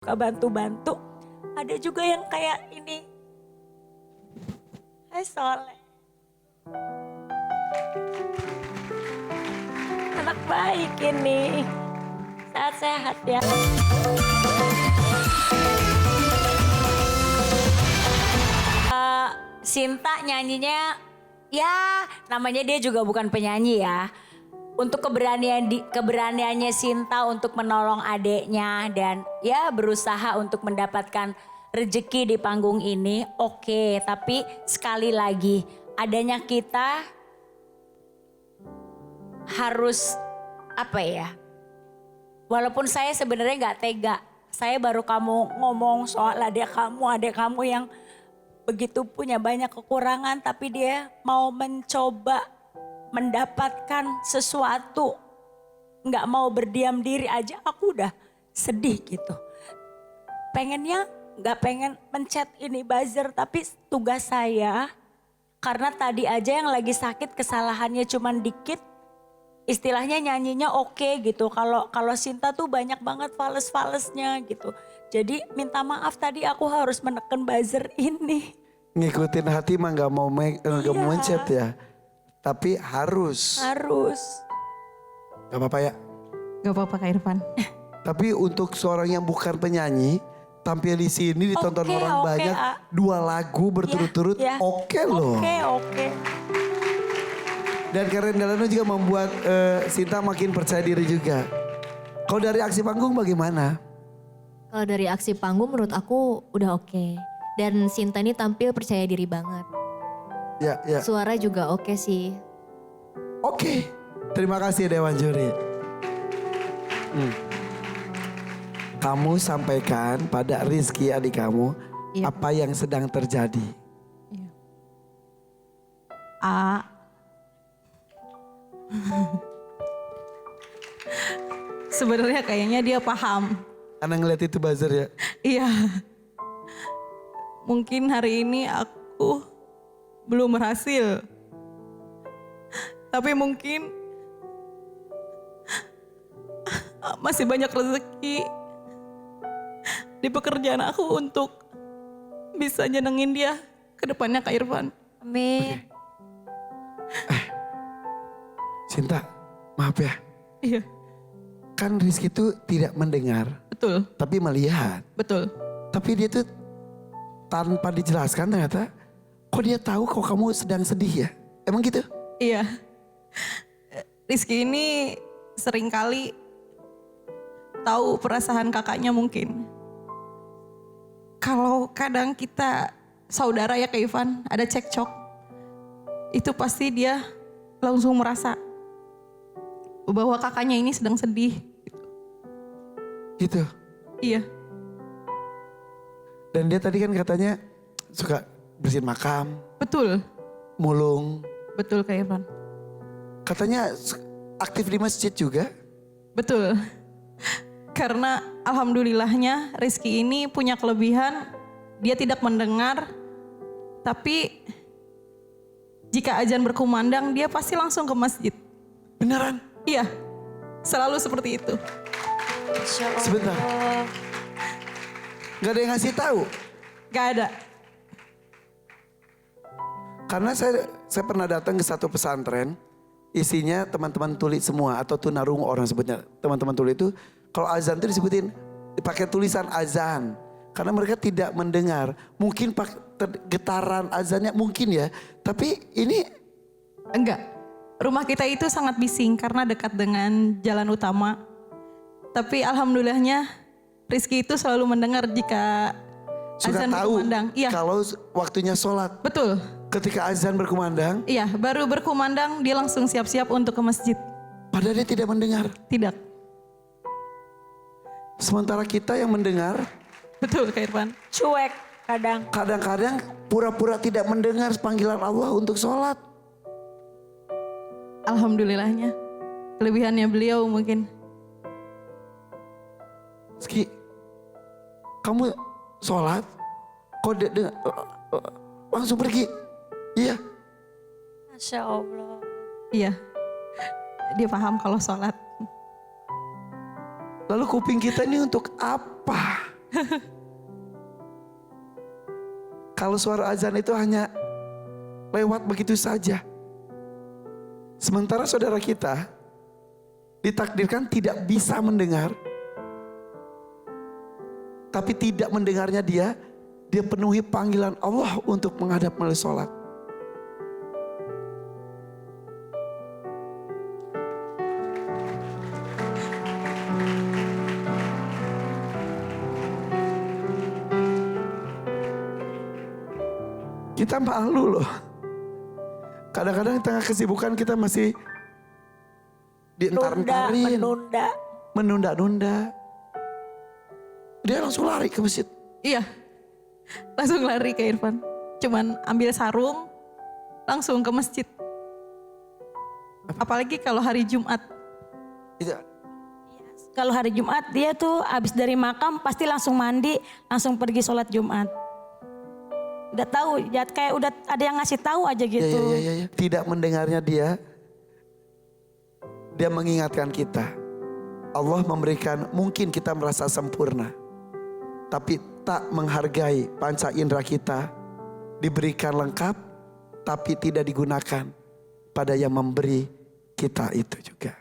suka bantu-bantu. Ada juga yang kayak ini. Hai Soleh. Anak baik ini. Sehat-sehat ya. Sinta nyanyinya, ya namanya dia juga bukan penyanyi ya. Untuk keberaniannya Sinta untuk menolong adeknya dan ya berusaha untuk mendapatkan rezeki di panggung ini, oke. Tapi sekali lagi adanya kita harus apa ya? Walaupun saya sebenarnya nggak tega, saya baru kamu ngomong soal adek kamu yang begitu punya banyak kekurangan, tapi dia mau mencoba mendapatkan sesuatu, nggak mau berdiam diri aja, aku udah sedih gitu. Pengennya nggak pengen mencet ini buzzer, tapi tugas saya karena tadi aja yang lagi sakit kesalahannya cuman dikit, istilahnya nyanyinya oke gitu. Kalau Sinta tuh banyak banget fales-falesnya gitu. Jadi minta maaf tadi aku harus menekan buzzer ini. Ngikutin hati mah nggak mau mencet ya. Tapi harus. Harus. Gak apa-apa ya. Gak apa-apa Kak Irfan. Tapi untuk seorang yang bukan penyanyi, tampil di sini ditonton orang banyak, 2 lagu berturut-turut, oke loh. Oke. Dan Karen Delano juga membuat Sinta makin percaya diri juga. Kalau dari aksi panggung bagaimana? Kalau dari aksi panggung menurut aku udah oke. Dan Sinta ini tampil percaya diri banget. Ya. Suara juga oke sih. Oke. Terima kasih Dewan Juri. Kamu sampaikan pada Rizky adik kamu apa yang sedang terjadi. Sebenarnya kayaknya dia paham. Karena ngeliat itu buzzer ya. Iya. Mungkin hari ini aku belum berhasil. Tapi mungkin masih banyak rezeki di pekerjaan aku untuk bisa nyenengin dia ke depannya Kak Irfan. Amin. Sinta, maaf ya. Iya, Kan Rizky itu tidak mendengar, betul, tapi melihat. betul. Tapi dia tuh tanpa dijelaskan ternyata, kok dia tahu kok kamu sedang sedih ya? Emang gitu? Iya. Rizky ini seringkali tahu perasaan kakaknya mungkin. Kalau kadang kita saudara ya Kak Ivan, ada cekcok. Itu pasti dia langsung merasa bahwa kakaknya ini sedang sedih. Gitu. Iya, Dan dia tadi kan katanya suka bersihin makam, betul. mulung. Betul Kak Ivan. Katanya aktif di masjid juga. Betul. Karena alhamdulillahnya Rizky ini punya kelebihan, dia tidak mendengar, tapi jika azan berkumandang dia pasti langsung ke masjid. Beneran? Iya, selalu seperti itu. Sebentar. Gak ada yang ngasih tahu. Gak ada. Karena saya pernah datang ke satu pesantren, isinya teman-teman tuli semua atau tunarungu orang sebutnya. Teman-teman tuli itu kalau azan itu disebutin pakai tulisan azan. Karena mereka tidak mendengar. Mungkin getaran azannya mungkin ya. Tapi ini Enggak. Rumah kita itu sangat bising karena dekat dengan jalan utama. Tapi alhamdulillahnya Rizky itu selalu mendengar jika sudah azan tahu berkumandang. Iya, kalau waktunya sholat. betul. Ketika azan berkumandang, Iya, baru berkumandang dia langsung siap-siap untuk ke masjid. padahal dia tidak mendengar. Tidak. Sementara kita yang mendengar, Betul Kak Irfan. Cuek kadang. kadang-kadang pura-pura tidak mendengar panggilan Allah untuk sholat. Alhamdulillahnya. Kelebihannya beliau mungkin. Rizky, kamu sholat, kok langsung pergi? Iya. Masya Allah. Iya. Dia paham kalau sholat. Lalu kuping kita ini untuk apa? Kalau suara azan itu hanya lewat begitu saja. Sementara saudara kita ditakdirkan tidak bisa mendengar. Tapi tidak mendengarnya dia penuhi panggilan Allah untuk menghadap melalui sholat. Kita malu loh. Kadang-kadang di tengah kesibukan kita masih dientar-entarin. Menunda-nunda. Dia langsung lari ke masjid. Iya, langsung lari ke Irfan. Cuman ambil sarung, langsung ke masjid. Apalagi kalau hari Jumat. Iya. Kalau hari Jumat dia tuh abis dari makam pasti langsung mandi, langsung pergi sholat Jumat. Udah tahu, ya kayak udah ada yang ngasih tahu aja gitu. Ya. Tidak mendengarnya dia mengingatkan kita. Allah memberikan, mungkin kita merasa sempurna, tapi tak menghargai panca indera kita, diberikan lengkap, tapi tidak digunakan pada yang memberi kita itu juga.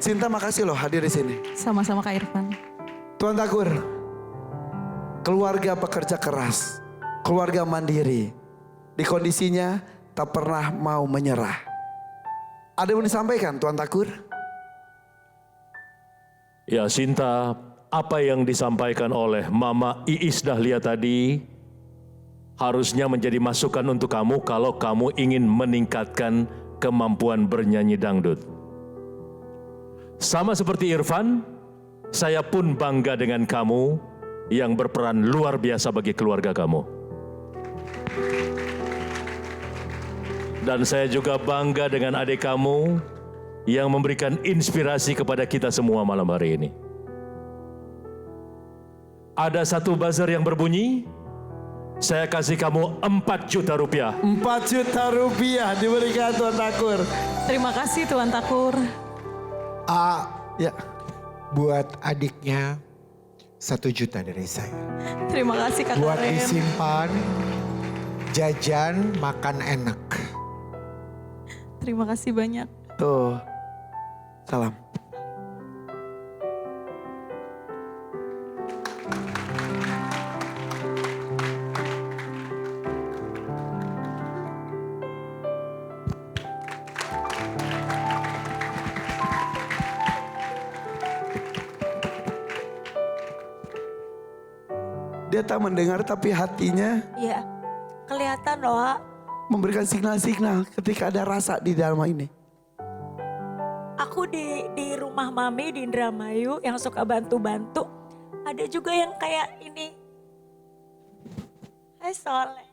Sinta, makasih loh hadir di sini. Sama-sama Kak Irfan. Tuan Takur, keluarga pekerja keras, keluarga mandiri, di kondisinya tak pernah mau menyerah. Ada yang disampaikan Tuan Takur? Ya Sinta, apa yang disampaikan oleh Mama Iis Dahlia tadi harusnya menjadi masukan untuk kamu kalau kamu ingin meningkatkan kemampuan bernyanyi dangdut. Sama seperti Irfan, saya pun bangga dengan kamu yang berperan luar biasa bagi keluarga kamu. Dan saya juga bangga dengan adik kamu yang memberikan inspirasi kepada kita semua malam hari ini. Ada satu buzzer yang berbunyi, saya kasih kamu 4 juta rupiah. 4 juta rupiah diberikan Tuan Takur. Terima kasih Tuan Takur. Ya. Buat adiknya 1 juta dari saya. Terima kasih Kak Buat Karen. disimpan, jajan, makan enak. Terima kasih banyak. Tuh, salam. Dia tak mendengar tapi hatinya Iya, kelihatan loh. memberikan signal-signal ketika ada rasa di dalam ini. Aku di rumah Mami di Indramayu yang suka bantu-bantu. Ada juga yang kayak ini. Hai Soleh.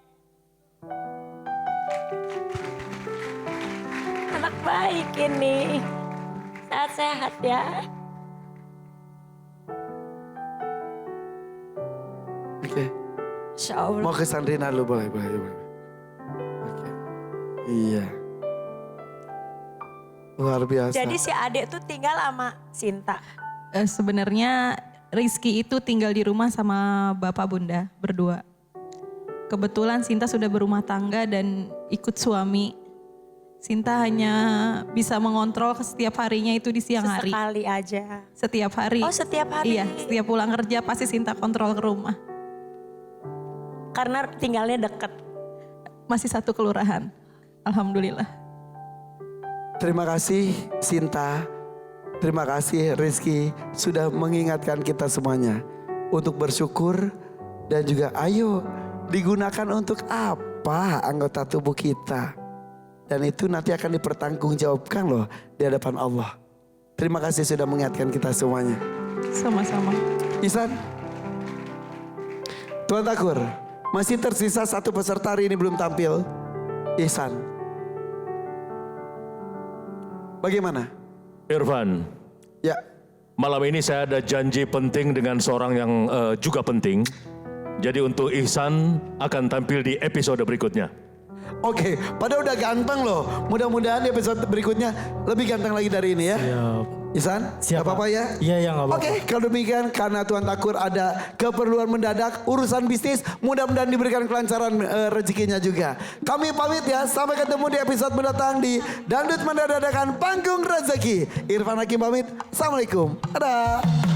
Anak baik ini. Sehat-sehat ya. Oke. Insya Allah. Mau ke Sandrina dulu, boleh. Oke. Iya. Luar biasa. Jadi si adek tuh tinggal sama Sinta. Sebenarnya Rizky itu tinggal di rumah sama bapak bunda berdua. Kebetulan Sinta sudah berumah tangga dan ikut suami. Sinta hanya bisa mengontrol setiap harinya itu di siang hari. Sesekali aja. Setiap hari. Oh setiap hari. Iya, setiap pulang kerja pasti Sinta kontrol ke rumah. Karena tinggalnya deket. Masih satu kelurahan. Alhamdulillah. Terima kasih Sinta, terima kasih Rizky sudah mengingatkan kita semuanya untuk bersyukur dan juga ayo digunakan untuk apa anggota tubuh kita. Dan itu nanti akan dipertanggungjawabkan loh di hadapan Allah. Terima kasih sudah mengingatkan kita semuanya. Sama-sama. Ihsan, Tuan Takur, masih tersisa satu peserta hari ini belum tampil. Ihsan, bagaimana? Irfan, Ya, malam ini saya ada janji penting dengan seorang yang juga penting. Jadi untuk Ihsan akan tampil di episode berikutnya. oke, padahal udah ganteng loh. Mudah-mudahan di episode berikutnya lebih ganteng lagi dari ini ya. Siap. Isan, Siap, gak apa-apa Pak. ya? Iya, ya nggak apa-apa. Oke, kalau demikian karena Tuan Takur ada keperluan mendadak, urusan bisnis, mudah-mudahan diberikan kelancaran rezekinya juga. Kami pamit ya, sampai ketemu di episode mendatang di Dangdut Mendadakan Panggung Rezeki. Irfan Hakim pamit, Assalamualaikum. Dadah.